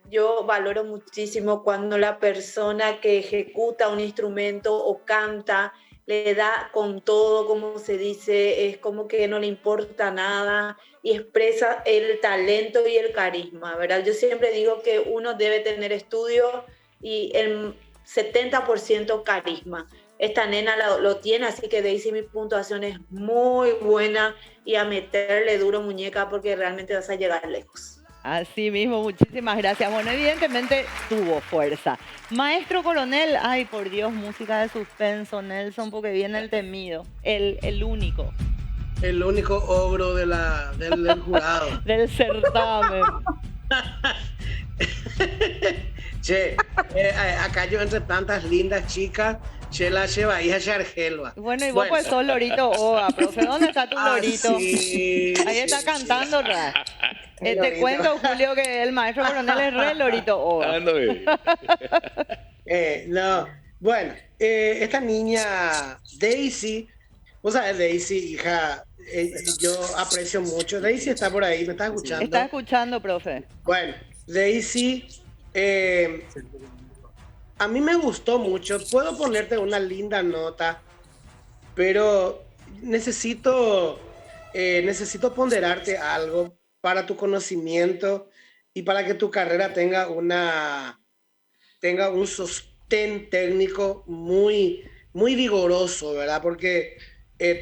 yo valoro muchísimo cuando la persona que ejecuta un instrumento o canta le da con todo, como se dice, es como que no le importa nada y expresa el talento y el carisma, ¿verdad? Yo siempre digo que uno debe tener estudio y el 70% carisma. Esta nena lo tiene, así que Daisy, mi puntuación es muy buena y a meterle duro, muñeca, porque realmente vas a llegar lejos. Así mismo, muchísimas gracias. Bueno, evidentemente tuvo fuerza. Maestro Coronel, ay, por Dios, música de suspenso, Nelson, porque viene el temido, el único. El único ogro del jurado. Del certamen. Che, acá yo entre tantas lindas chicas, che la lleva hija de Argelva. Bueno, y vos pues sos Lorito Oga, profe. ¿Dónde está tu Lorito? Sí, ahí está cantando, ¿verdad? Te cuento, Julio, que el maestro coronel es re lorito. Oh. Ándale. No, bueno, esta niña Daisy, vos sabés, Daisy, hija, yo aprecio mucho. Daisy está por ahí, ¿me estás escuchando? Está escuchando, profe. Bueno, Daisy, a mí me gustó mucho. Puedo ponerte una linda nota, pero necesito ponderarte algo para tu conocimiento y para que tu carrera tenga un sostén técnico muy, muy vigoroso, ¿verdad? Porque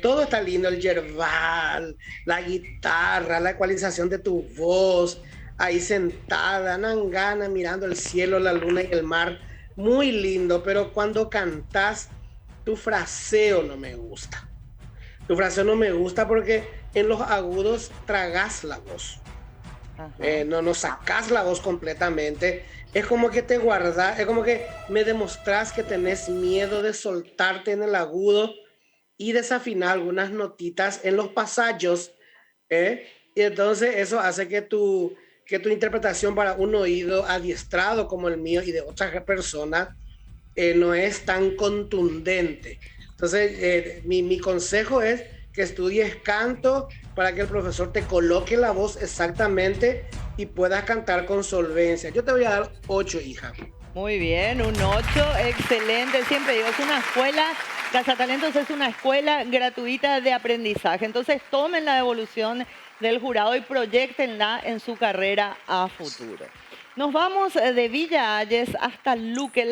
todo está lindo, el yerbal, la guitarra, la ecualización de tu voz, ahí sentada, nangana, mirando el cielo, la luna y el mar, muy lindo, pero cuando cantas, tu fraseo no me gusta. Tu fraseo no me gusta porque en los agudos tragas la voz. No sacas la voz completamente. Es como que te guardas, es como que me demostrás que tenés miedo de soltarte en el agudo y desafinar algunas notitas en los pasallos, y entonces eso hace que tu interpretación para un oído adiestrado como el mío y de otras personas no es tan contundente. Entonces mi consejo es que estudies canto para que el profesor te coloque la voz exactamente y puedas cantar con solvencia. Yo te voy a dar 8, hija. Muy bien, un 8, excelente. Siempre digo, es una escuela, Cazatalentos es una escuela gratuita de aprendizaje. Entonces tomen la devolución del jurado y proyéctenla en su carrera a futuro. Nos vamos de Villa Ayes hasta Luque.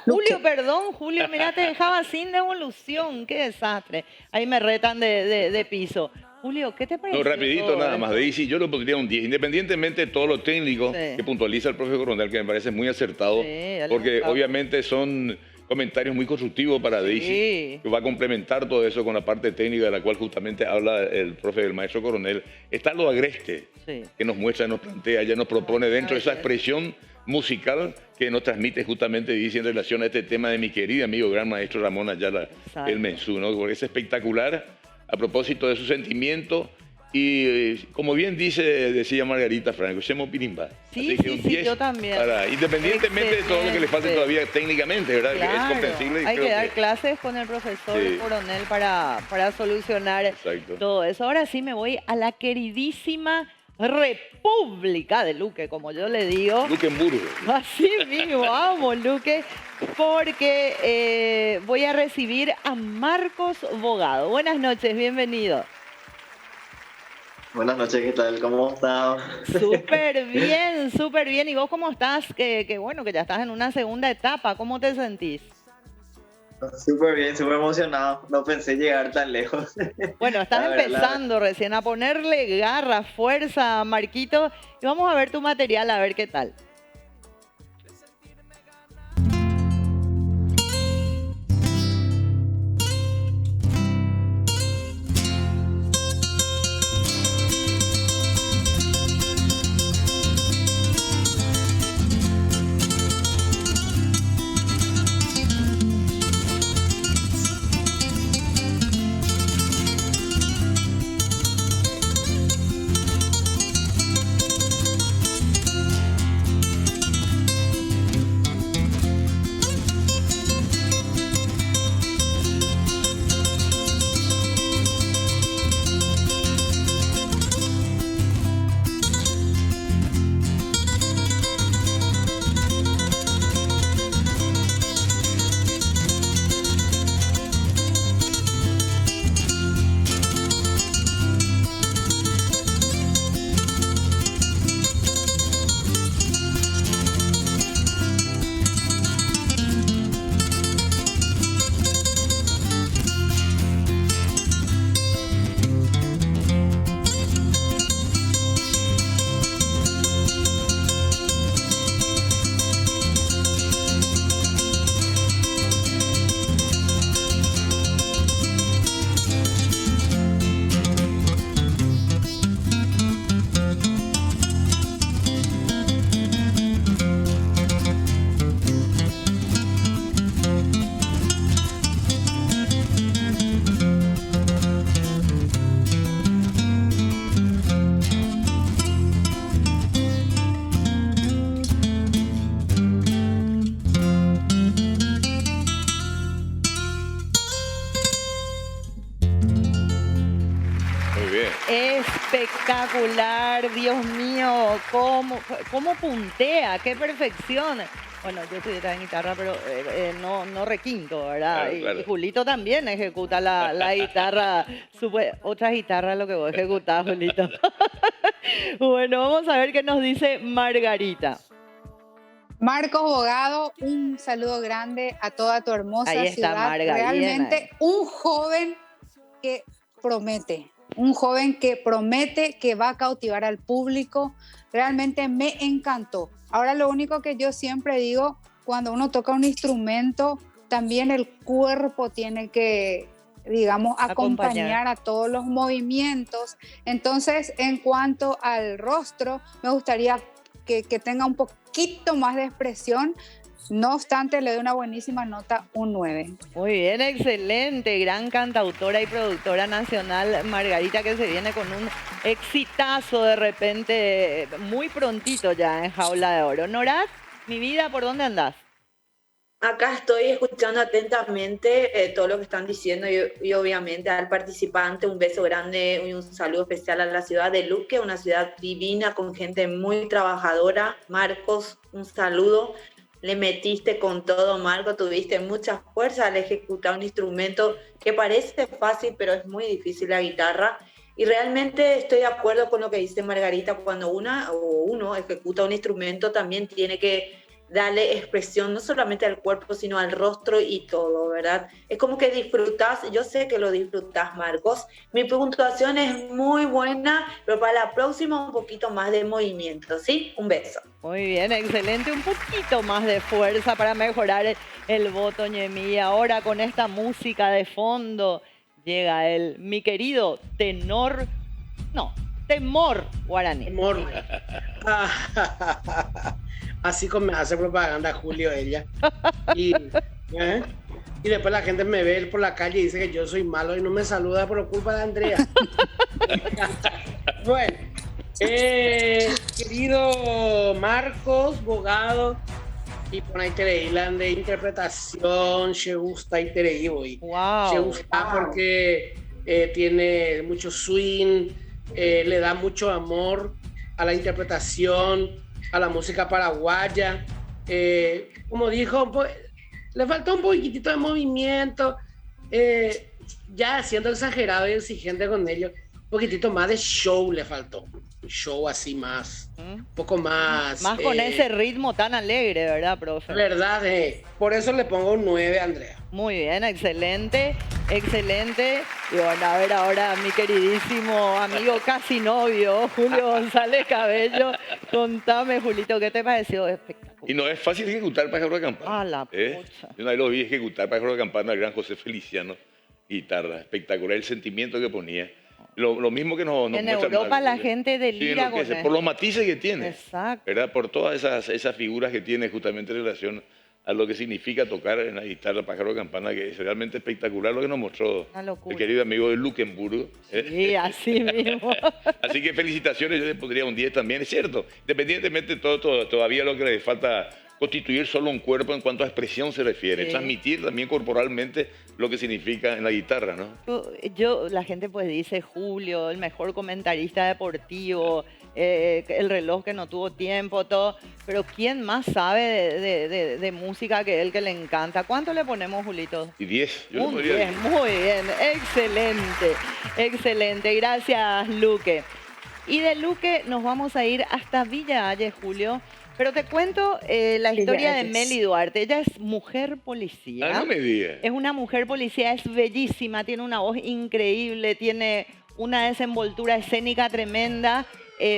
Julio, perdón, Julio, mira, te dejaba sin devolución, qué desastre. Ahí me retan de piso. Julio, ¿qué te parece? No, rapidito nada más, Daisy, yo le pondría un 10, independientemente de todo lo técnico que puntualiza el profe Coronel, que me parece muy acertado, porque obviamente son comentarios muy constructivos para Daisy, que va a complementar todo eso con la parte técnica de la cual justamente habla el profe del maestro Coronel. Está lo agreste que nos muestra, nos plantea, ya nos propone dentro de esa expresión musical que nos transmite justamente, dice, en relación a este tema de mi querido amigo, gran maestro Ramón Ayala, el Mensú, ¿no? Porque es espectacular a propósito de su sentimiento y, como bien decía Margarita Franco, somos pirimba. Sí, yo también. Independientemente de todo lo que le falte todavía técnicamente, ¿verdad? Claro, es comprensible. Hay que dar clases con el profesor Coronel para solucionar todo eso. Ahora sí me voy a la queridísima República de Luque, como yo le digo. Luquemburgo. Así mismo, vamos, Luque, porque voy a recibir a Marcos Bogado. Buenas noches, bienvenido. Buenas noches, ¿qué tal? ¿Cómo estás? Súper bien, súper bien. ¿Y vos cómo estás? Que bueno, que ya estás en una segunda etapa. ¿Cómo te sentís? Súper bien, súper emocionado. No pensé llegar tan lejos. Bueno, estás empezando recién a ponerle garra, fuerza, Marquito. Y vamos a ver tu material, a ver qué tal. Espectacular, Dios mío, cómo puntea, qué perfección. Bueno, yo estudié en guitarra, pero no requinto, ¿verdad? Claro. Y Julito también ejecuta la guitarra, otra guitarra lo que vos ejecutás, Julito. Bueno, vamos a ver qué nos dice Margarita. Marcos Bogado, un saludo grande a toda tu hermosa Ahí está, ciudad. Marga, Realmente bien ahí. un joven que promete, que va a cautivar al público. Realmente me encantó. Ahora lo único que yo siempre digo, cuando uno toca un instrumento, también el cuerpo tiene que, digamos, acompañar a todos los movimientos. Entonces, en cuanto al rostro, me gustaría que tenga un poquito más de expresión. No obstante, le doy una buenísima nota, un 9. Muy bien, excelente. Gran cantautora y productora nacional, Margarita, que se viene con un exitazo de repente, muy prontito ya en Jaula de Oro. Norad, mi vida, ¿por dónde andás? Acá estoy escuchando atentamente todo lo que están diciendo y obviamente al participante un beso grande y un saludo especial a la ciudad de Luque, una ciudad divina con gente muy trabajadora. Marcos, un saludo. Le metiste con todo, Marco, tuviste mucha fuerza al ejecutar un instrumento que parece fácil, pero es muy difícil, la guitarra. Y realmente estoy de acuerdo con lo que dice Margarita, cuando uno ejecuta un instrumento también tiene que darle expresión no solamente al cuerpo, sino al rostro y todo, ¿verdad? Es como que disfrutás, yo sé que lo disfrutás, Marcos. Mi puntuación es muy buena, pero para la próxima un poquito más de movimiento, ¿sí? Un beso. Muy bien, excelente. Un poquito más de fuerza para mejorar el voto, Ñemí. Ahora con esta música de fondo llega mi querido temor guaraní. Temor. Así como me hace propaganda Julio ella. Y después la gente me ve por la calle y dice que yo soy malo y no me saluda por culpa de Andrea. Bueno, querido Marcos Bogado, y por ahí te de interpretación, me gusta y te hoy. Wow. Me gusta porque tiene mucho swing, le da mucho amor a la interpretación, a la música paraguaya. Como dijo, le faltó un poquitito de movimiento, ya siendo exagerado y exigente con ello, un poquitito más de show le faltó. Show así más, un poco más. Más con ese ritmo tan alegre, ¿verdad, profe? Verdad, por eso le pongo un 9, Andrea. Muy bien, excelente, excelente. Y bueno, a ver ahora mi queridísimo amigo casi novio, Julio González Cabello. Contame, Julito, ¿qué te pareció? Espectacular. Y no es fácil ejecutar Pájaro de Campana. Ah, la pucha. Yo una vez lo vi ejecutar Pájaro de Campana al gran José Feliciano, guitarra, espectacular el sentimiento que ponía. Lo mismo que nos en muestra Europa la gente delira con por los matices que tiene. Exacto. ¿Verdad? Por todas esas figuras que tiene justamente en relación a lo que significa tocar en la guitarra Pájaro de Campana, que es realmente espectacular lo que nos mostró el querido amigo de Luxemburgo. Sí, así mismo. Así que felicitaciones, yo le pondría un 10 también, es cierto. Independientemente de todo, todavía lo que le falta constituir solo un cuerpo en cuanto a expresión se refiere, transmitir también corporalmente lo que significa en la guitarra, ¿no? La gente pues dice Julio, el mejor comentarista deportivo, el reloj que no tuvo tiempo, todo, pero ¿quién más sabe de música que él, que le encanta? ¿Cuánto le ponemos, Julito? Y 10, yo le Un podría 10, muy bien, excelente, excelente, gracias Luque. Y de Luque nos vamos a ir hasta Villa Ayes, Julio. Pero te cuento la historia de Meli Duarte. Ella es mujer policía. Ah, no me digas. Es una mujer policía, es bellísima, tiene una voz increíble, tiene una desenvoltura escénica tremenda.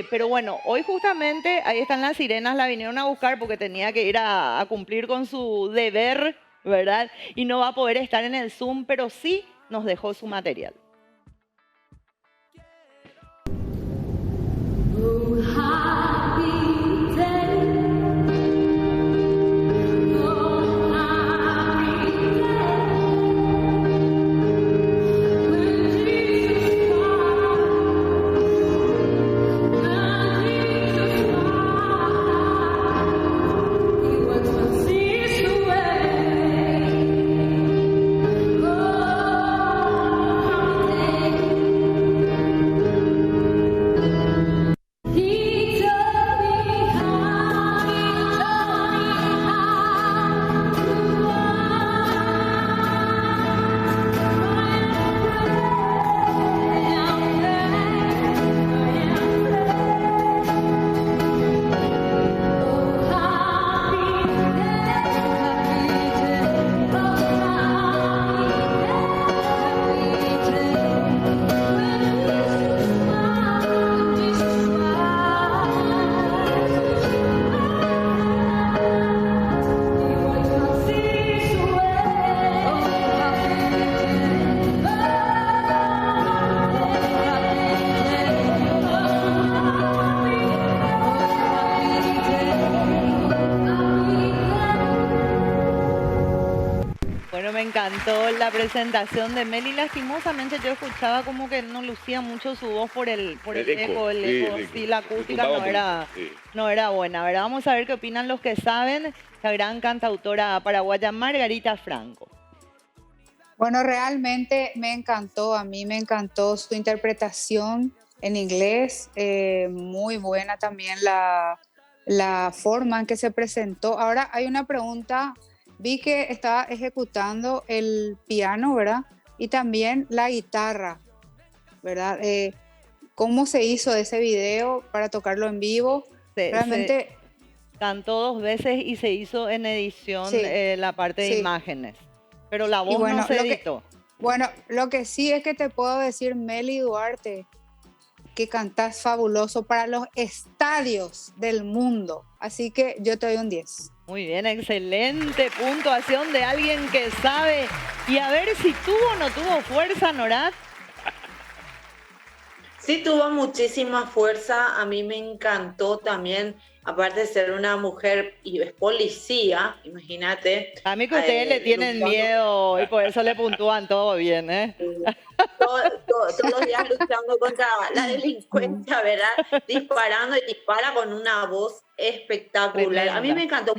Pero bueno, hoy justamente, ahí están las sirenas, la vinieron a buscar porque tenía que ir a cumplir con su deber, ¿verdad? Y no va a poder estar en el Zoom, pero sí nos dejó su material. encantó la presentación de Meli. Lastimosamente yo escuchaba como que no lucía mucho su voz por el eco, el eco. Sí, la acústica no era buena, ¿verdad? Vamos a ver qué opinan los que saben. La gran cantautora paraguaya Margarita Franco. Bueno, realmente me encantó, a mí me encantó su interpretación en inglés, muy buena también la forma en que se presentó. Ahora hay una pregunta, vi que estaba ejecutando el piano, ¿verdad? Y también la guitarra, ¿verdad? ¿Cómo se hizo ese video para tocarlo en vivo? Realmente... Cantó 2 veces y se hizo en edición la parte de imágenes. Pero la voz bueno, no se editó. Lo que sí es que te puedo decir, Meli Duarte, que cantás fabuloso para los estadios del mundo. Así que yo te doy un 10. Muy bien, excelente puntuación de alguien que sabe. Y a ver si tuvo o no tuvo fuerza, Norat. Sí, tuvo muchísima fuerza. A mí me encantó también, aparte de ser una mujer y es policía, imagínate. A mí que ustedes le tienen miedo y por eso le puntúan todo bien, ¿eh? Todos los días luchando contra la delincuencia, ¿verdad? Disparando y dispara con una voz espectacular. Tremenda. A mí me encantó,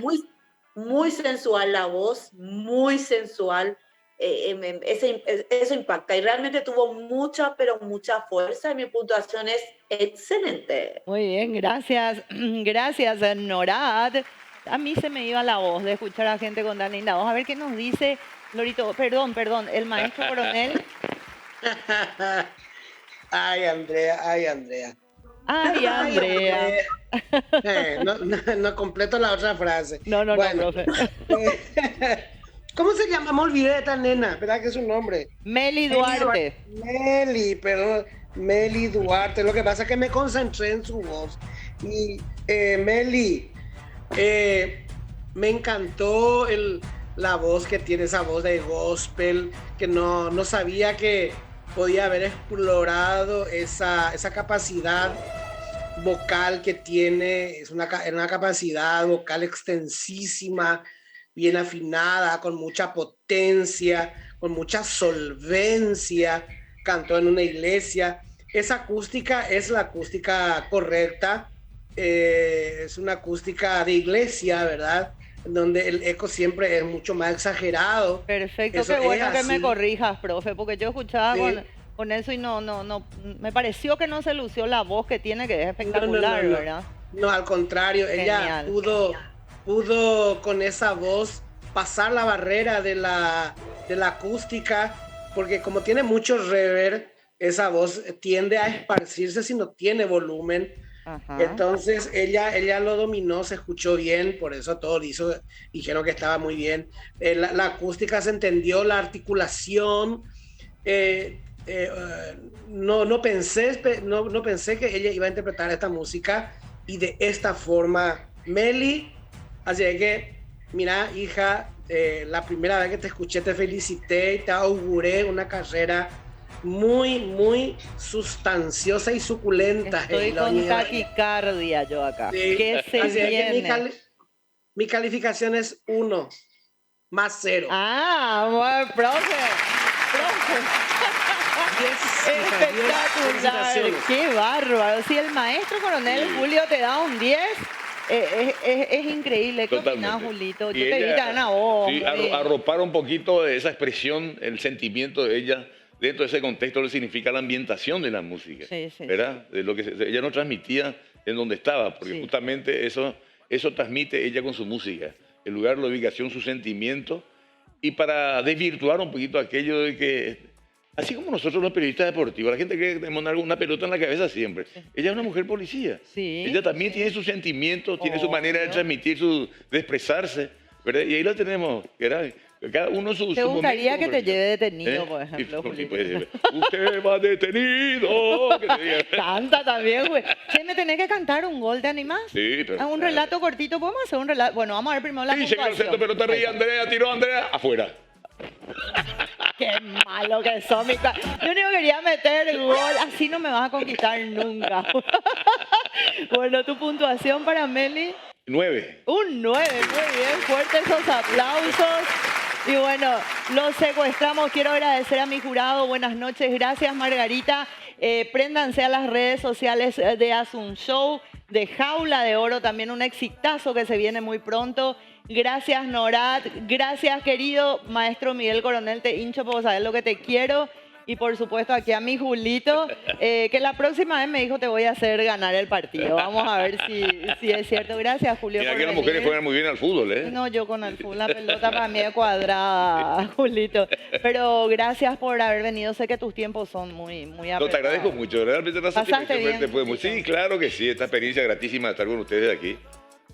muy sensual la voz, muy sensual. Eso impacta y realmente tuvo mucha, pero mucha fuerza y mi puntuación es excelente. Muy bien, gracias. Gracias, Norat. A mí se me iba la voz de escuchar a gente con tan linda voz. A ver qué nos dice Lorito. Perdón, el maestro coronel. Ay, Andrea. Ay, Andrea. No completo la otra frase. No, profe. ¿Cómo se llama? Me olvidé de esta nena, ¿verdad que es su nombre? Meli Duarte. Meli Duarte. Lo que pasa es que me concentré en su voz. Y Meli, me encantó la voz que tiene, esa voz de gospel, que no sabía que podía haber explorado esa capacidad vocal que tiene. Es una capacidad vocal extensísima, bien afinada, con mucha potencia, con mucha solvencia. Cantó en una iglesia. Esa acústica es la acústica correcta. Es una acústica de iglesia, ¿verdad? Donde el eco siempre es mucho más exagerado. Perfecto, qué bueno que me corrijas, profe, porque yo escuchaba con eso y no, me pareció que no se lució la voz que tiene, que es espectacular, ¿verdad? No, al contrario, ella pudo con esa voz pasar la barrera de la acústica, porque como tiene mucho reverb, esa voz tiende a esparcirse si no tiene volumen. Ajá. Entonces ella lo dominó, se escuchó bien, por eso todos dijeron que estaba muy bien. La acústica se entendió, la articulación. No pensé que ella iba a interpretar esta música y de esta forma. Meli, así que, mira, hija, la primera vez que te escuché te felicité y te auguré una carrera muy, muy sustanciosa y suculenta. Estoy con taquicardia yo acá. Sí. ¿Qué se viene? Que mi calificación es 1 más 0. Ah, bueno, profe. Espectacular, qué bárbaro. Si el maestro coronel Julio te da un 10, es increíble. ¿Qué opinás, Julito? Yo te vi tan a vos. Sí, arropar un poquito de esa expresión, el sentimiento de ella. Dentro de ese contexto le significa la ambientación de la música, ¿verdad? De lo que ella no transmitía en donde estaba, porque justamente eso transmite ella con su música, el lugar, la ubicación, su sentimiento, y para desvirtuar un poquito aquello de que, así como nosotros los periodistas deportivos, la gente cree que tenemos una pelota en la cabeza siempre, ella es una mujer policía, ella también tiene sus sentimientos, tiene su manera de transmitir, de expresarse, ¿verdad? Y ahí la tenemos, ¿verdad? Cada uno su ¿Te gustaría que te lleve detenido, por ejemplo? Usted va detenido. Canta también, güey. ¿Sí me tenés que cantar un gol? ¿Te animás? Sí, pero... Un relato cortito, ¿podemos hacer un relato? Bueno, vamos a ver primero la puntuación. Sí, señor, pero te reí, Andrea, tiró Andrea, afuera. Qué malo que son mis... Yo único quería meter gol, así no me vas a conquistar nunca. Bueno, tu puntuación para Meli. 9. Un 9, muy bien, fuertes esos aplausos. Y bueno, los secuestramos. Quiero agradecer a mi jurado. Buenas noches. Gracias, Margarita. Préndanse a las redes sociales de Asun Show, de Jaula de Oro, también un exitazo que se viene muy pronto. Gracias, Norat. Gracias, querido maestro Miguel Coronel. Te hincho por saber lo que te quiero. Y por supuesto aquí a mi Julito, que la próxima vez me dijo te voy a hacer ganar el partido. Vamos a ver si es cierto. Gracias, Julio. Mira por que las venir. mujeres juegan muy bien al fútbol, ¿eh? No, yo con el fútbol, la pelota para mí es cuadrada, Julito. Pero gracias por haber venido. Sé que tus tiempos son muy No, apretados. te agradezco mucho. Realmente una ¿Pasaste satisfacción bien, verte. Pues, sí, claro que sí. Esta experiencia gratísima de estar con ustedes aquí.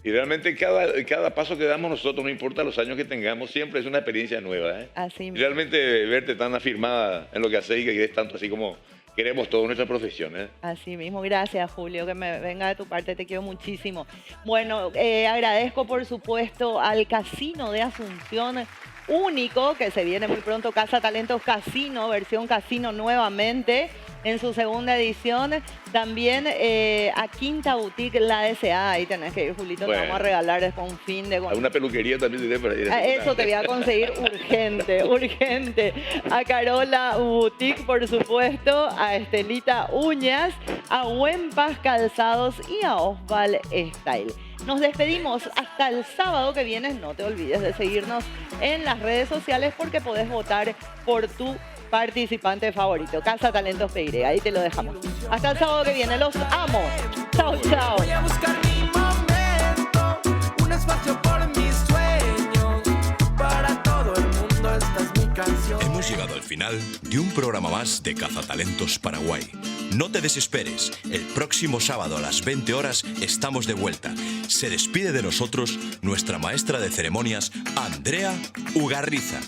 Y realmente cada paso que damos nosotros, no importa los años que tengamos, siempre es una experiencia nueva, ¿eh? Así mismo. Realmente verte tan afirmada en lo que haces y que querés tanto así como queremos toda nuestra profesión, ¿eh? Así mismo, gracias Julio, que me venga de tu parte, te quiero muchísimo. Bueno, agradezco por supuesto al Casino de Asunción, único, que se viene muy pronto, Casa Talentos Casino, versión casino nuevamente, en su segunda edición. También a Quinta Boutique, la deseada, ahí tenés que ir, Julito, Bueno. te vamos a regalar después un fin de... Alguna peluquería también tenés para ir. Eso te voy a conseguir urgente, urgente. A Carola Boutique, por supuesto, a Estelita Uñas, a Huempas Calzados y a Osval Style. Nos despedimos hasta el sábado que viene. No te olvides de seguirnos en las redes sociales porque podés votar por tu participante favorito. Casa Talentos PY, ahí te lo dejamos. Hasta el sábado que viene, los amo. Chao, chao. Voy a buscar mi momento, un espacio por mis sueños. Para todo el mundo esta es mi canción. Hemos llegado al final de un programa más de Cazatalentos Paraguay. No te desesperes, el próximo sábado a las 20 horas estamos de vuelta. Se despide de nosotros nuestra maestra de ceremonias, Andrea Ugarriza.